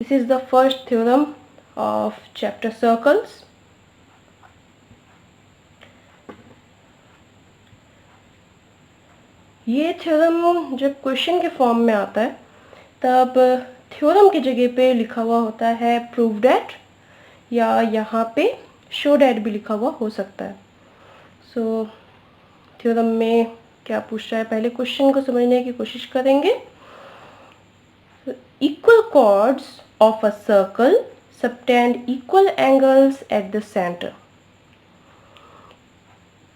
This is the first theorem of chapter circles. ये theorem जब question के form में आता है तब थ्योरम की जगह पे लिखा हुआ होता है प्रूव डैट, या यहाँ पे शो डैट भी लिखा हुआ हो सकता है। सो थ्योरम में क्या पूछ रहा है, पहले क्वेश्चन को समझने की कोशिश करेंगे। Equal chords of a circle subtend equal angles at the centre.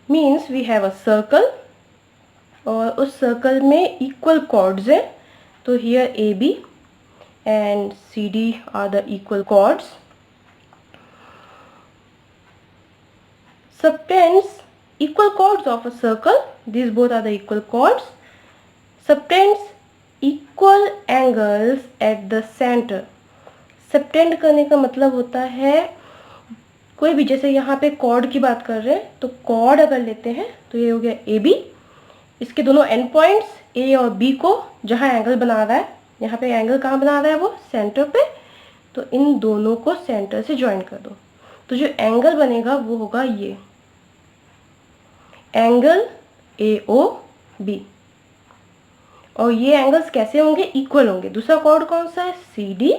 Means we have a circle और उस सर्कल में इक्वल कॉर्ड्स है, तो here A B and C D are the equal chords. Subtends equal chords of a circle, these both are the equal chords. Subtends equal angles at the center. Subtend करने का मतलब होता है कोई भी, जैसे यहाँ पे कॉर्ड की बात कर रहे हैं तो कॉर्ड अगर लेते हैं तो ये हो गया ए बी, इसके दोनों एंड पॉइंट्स ए और बी को जहाँ एंगल बना रहा है, यहाँ पे एंगल कहाँ बना रहा है वो सेंटर पे, तो इन दोनों को सेंटर से ज्वाइन कर दो, तो जो एंगल बनेगा वो होगा ये एंगल ए ओ बी। और ये एंगल्स कैसे होंगे, इक्वल होंगे। दूसरा कॉर्ड कौन सा है, सी डी,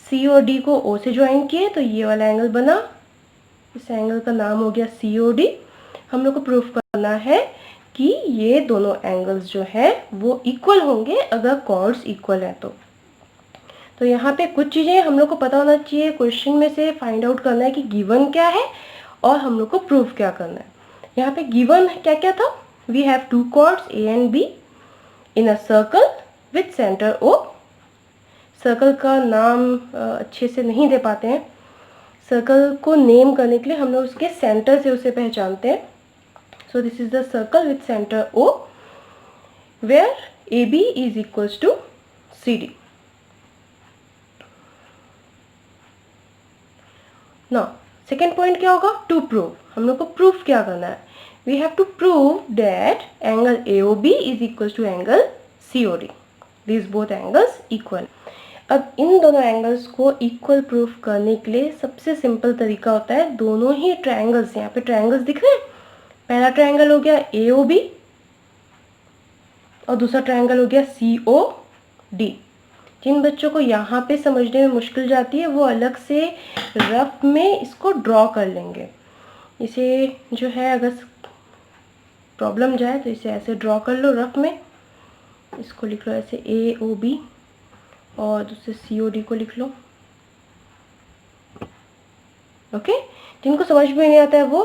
सी और डी को ओ से ज्वाइन किए तो ये वाला एंगल बना, इस एंगल का नाम हो गया सी ओ डी। हम लोग को प्रूफ करना है कि ये दोनों एंगल्स जो है वो इक्वल होंगे अगर कॉर्ड्स इक्वल है तो यहाँ पे कुछ चीज़ें हम लोग को पता होना चाहिए, क्वेश्चन में से फाइंड आउट करना है कि गिवन क्या है और हम लोग को प्रूफ क्या करना है। यहाँ पे गिवन क्या क्या था, we have two chords A and B in a circle with centre O. Circle का नाम अच्छे से नहीं दे पाते हैं, सर्कल को नेम करने के लिए हम लोग उसके सेंटर से उसे पहचानते हैं। So this is the circle with centre O where A B is equals to C D. Now second point क्या होगा, टू प्रूव। हम लोग को प्रूफ क्या करना है, we have to prove that angle A O B is equal to angle C O D, this both angles equal. अब इन दोनों एंगल्स को इक्वल प्रूफ करने के लिए सबसे सिंपल तरीका होता है, दोनों ही ट्रायंगल्स, यहाँ पे ट्रायंगल्स दिख रहे हैं, पहला ट्रायंगल हो गया ए ओ बी और दूसरा ट्रायंगल हो गया सी ओ डी। जिन बच्चों को यहाँ पे समझने में मुश्किल जाती है वो अलग से रफ में इसको ड्रॉ कर लेंगे। इसे जो है अगर प्रॉब्लम जाए तो इसे ऐसे ड्रॉ कर लो रफ में, इसको लिख लो ऐसे ए ओ बी और दूसरे सी ओ डी को लिख लो। ओके, जिनको समझ में नहीं आता है वो,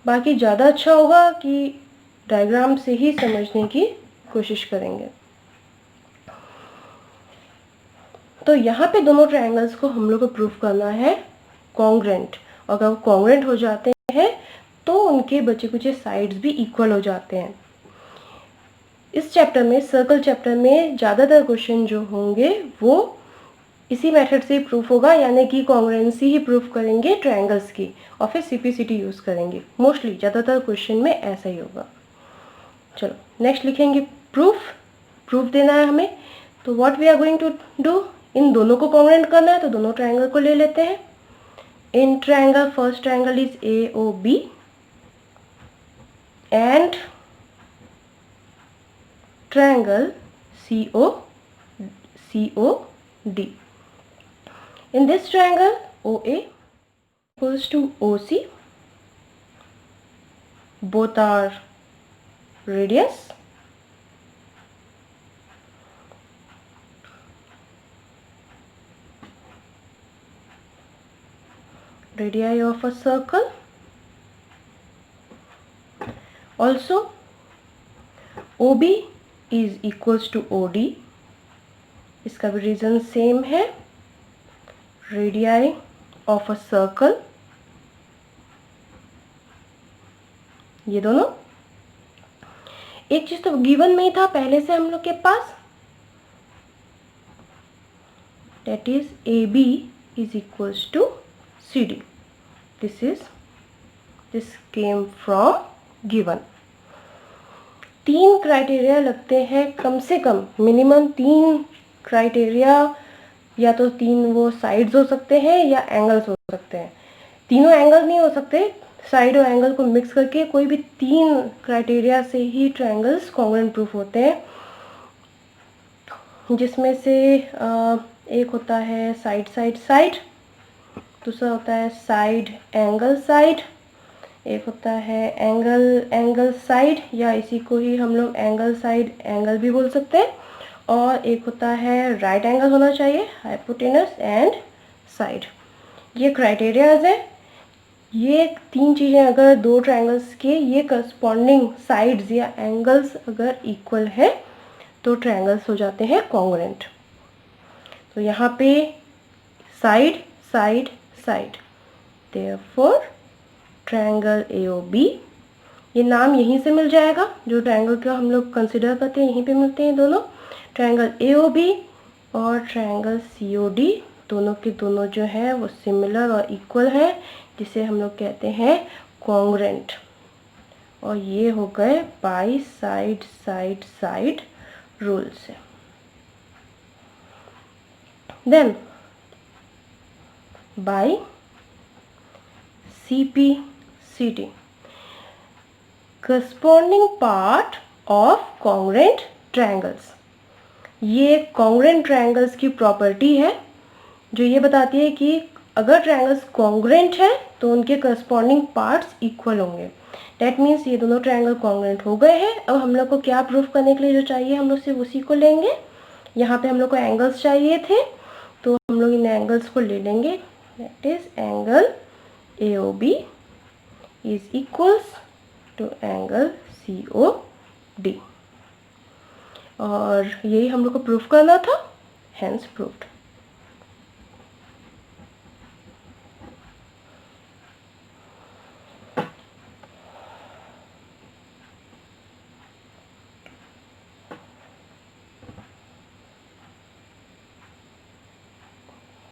बाकी ज़्यादा अच्छा होगा कि डायग्राम से ही समझने की कोशिश करेंगे। तो यहाँ पे दोनों ट्रायंगल्स को हम लोग को प्रूफ करना है कॉन्ग्रेंट, और अगर वो कॉन्ग्रेंट हो जाते हैं तो उनके बचे कुचे साइड्स भी इक्वल हो जाते हैं। इस चैप्टर में, सर्कल चैप्टर में ज़्यादातर क्वेश्चन जो होंगे वो इसी मेथड से प्रूफ होगा, यानी कि कॉन्ग्रेंसी ही प्रूफ करेंगे ट्रायंगल्स की और फिर सीपीसीटी यूज़ करेंगे। मोस्टली ज़्यादातर क्वेश्चन में ऐसा ही होगा। चलो नेक्स्ट लिखेंगे प्रूफ देना है हमें। तो what we are going to do, इन दोनों को कॉन्ग्रेंट करना है तो दोनों ट्रायंगल को ले लेते हैं। In triangle, first triangle is A O B and triangle C O D. In this triangle OA equals to OC, both are radius. Radii of a circle. Also OB is equals to OD, इसका भी reason same है, radii of a circle, ये दोनों। एक चीज तो given में ही था पहले से हम लोग के पास, that is AB is equals to CD. This came from given. 3 criteria लगते हैं कम से कम, मिनिमम 3 क्राइटेरिया या तो 3 वो साइड्स हो सकते हैं या एंगल्स हो सकते हैं। तीनों एंगल नहीं हो सकते, साइड और एंगल को मिक्स करके कोई भी 3 क्राइटेरिया से ही ट्रायंगल्स कॉन्ग्रुएंट प्रूफ होते हैं, जिसमें से एक होता है साइड साइड साइड, दूसरा होता है साइड एंगल साइड, एक होता है एंगल एंगल साइड, या इसी को ही हम लोग एंगल साइड एंगल भी बोल सकते हैं, और एक होता है राइट एंगल होना चाहिए, हाइपोटेनस एंड साइड। ये क्राइटेरियाज है। ये 3 चीज़ें अगर 2 ट्रायंगल्स के ये करस्पॉन्डिंग साइड्स या एंगल्स अगर इक्वल है तो ट्रायंगल्स हो जाते हैं कॉन्ग्रुएंट। तो यहाँ पे side side side, therefore triangle AOB, ये नाम यहीं से मिल जाएगा, जो ट्रायंगल का हम लोग कंसिडर करते हैं यहीं पे मिलते हैं दोनों। ट्रायंगल AOB और ट्रायंगल COD दोनों के दोनों जो है वो सिमिलर और इक्वल है, जिसे हम लोग कहते हैं कॉन्ग्रुएंट। और ये हो गए by side side side rule से। Then by CPCD, corresponding part of congruent triangles. ये कॉन्ग्रुएंट ट्रायंगल्स की प्रॉपर्टी है जो ये बताती है कि अगर ट्रायंगल्स कॉन्ग्रुएंट है तो उनके करस्पॉन्डिंग पार्ट्स इक्वल होंगे। डैट मीन्स ये दोनों ट्रायंगल कॉन्ग्रुएंट हो गए हैं। अब हम लोग को क्या प्रूफ करने के लिए जो चाहिए हम लोग सिर्फ उसी को लेंगे। यहाँ पे हम लोग को एंगल्स चाहिए थे तो हम लोग इन एंगल्स को ले लेंगे। That is angle AOB is equals to angle COD, और यही हम लोग को प्रूफ करना था, हेंस प्रूफ्ड।